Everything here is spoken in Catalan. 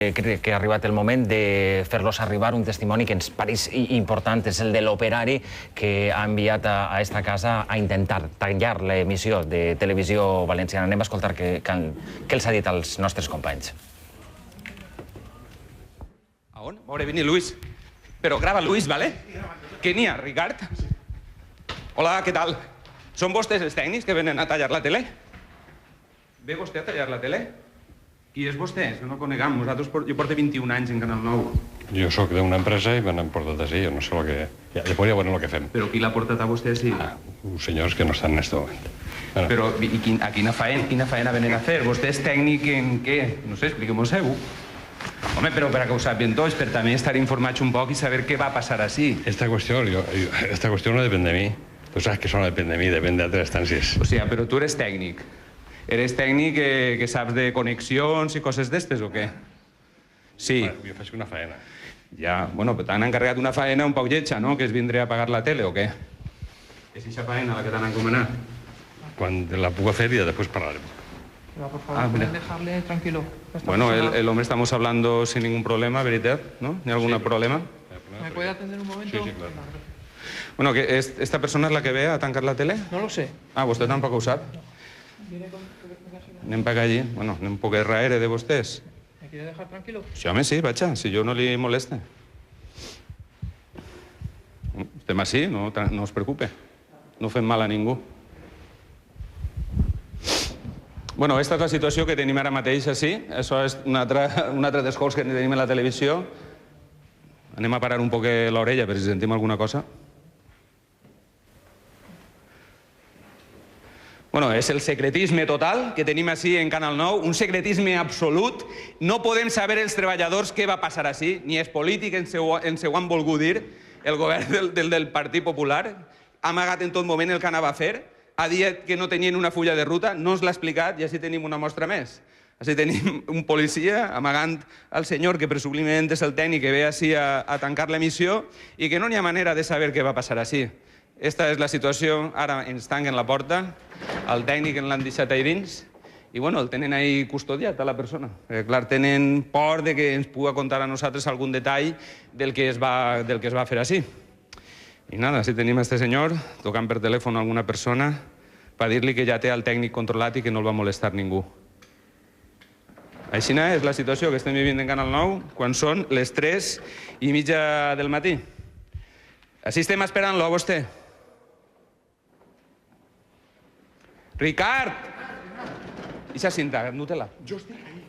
Crec que ha arribat el moment de fer-los arribar un testimoni que ens pareix important, és el de l'operari que ha enviat a esta casa a intentar tallar l'emissió de Televisió Valenciana. Anem a escoltar què els ha dit als nostres companys. ¿A on? M'hauré venir Luis. Però grava Luis, ¿vale? Què n'hi ha, Ricard? Hola, què tal? Són vostès els tècnics que venen a tallar la tele? Ve vostè a tallar la tele? Qui és vostè? No el coneguem. Jo porto 21 anys en Canal 9. Jo sóc d'una empresa i me n'han portat així. Jo no sé el que... Ja podria veure el que fem. Però qui l'ha portat a vostè així? Uns senyors que no estan en aquest moment. Però a quina faena venen a fer? Vostè és tècnic en què? No sé, expliquem-ho. Home, però per a que ho sàpien tots, per també estar informats un poc i saber què va passar així. Esta qüestió no depèn de mi. Tu saps que això no depèn de mi, depèn d'altres instàncies. O sigui, però tu eres tècnic. Eres tècnic que saps de connexions i coses d'estes o què? Sí. Jo faig una faena. Ja, bueno, però t'han encarregat una faena un poc lletja, no? Que és vindre a pagar la tele o què? És aquesta faena la que t'han encomanat? Quan la puc fer i després parlarem. Por favor, ¿pueden dejarle tranquilo? Bueno, el hombre estamos hablando sin ningún problema, ¿verdad? ¿No? ¿Hay algún problema? ¿Me puede atender un momento? Sí, claro. Bueno, ¿esta persona es la que ve a tancar la tele? No lo sé. Ah, vostè tampoc ho sap? Anem per allí. Bueno, anem un poc darrere de vostès. ¿Me quiere dejar tranquilo? Sí, home, sí, vaja, si jo no li moleste. Estem així, no es preocupe. No fem mal a ningú. Bueno, aquesta és la situació que tenim ara mateix així. Això és un altre dels jocs que tenim a la televisió. Anem a parar un poc l'orella per si sentim alguna cosa. Bueno, és el secretisme total que tenim així en Canal 9, un secretisme absolut. No podem saber els treballadors què va passar així, ni els polítics ens ho han volgut dir. El govern del Partit Popular ha amagat en tot moment el que anava a fer, ha dit que no tenien una fulla de ruta, no ens l'ha explicat i així tenim una mostra més. Així tenim un policia amagant al senyor que presumiblement és el tècnic que ve així a tancar l'emissió i que no n'hi ha manera de saber què va passar així. Esta és la situació, ara ens tanquen la porta, el tècnic en l'han deixat ahí dins i bueno, el tenen ahí custodiat a la persona. Clar, tenen por de que ens pugui contar a nosaltres algun detall del que es va fer així. I nada, si tenim a este senyor tocant per telèfon a alguna persona per dir-li que ja té el tècnic controlat i que no el va molestar ningú. Així és la situació que estem vivint en Canal 9 quan són les 3:30 del matí. Així estem esperant-lo a vostè. Ricard! I esa cinta, Nutella. Jo estic ahí.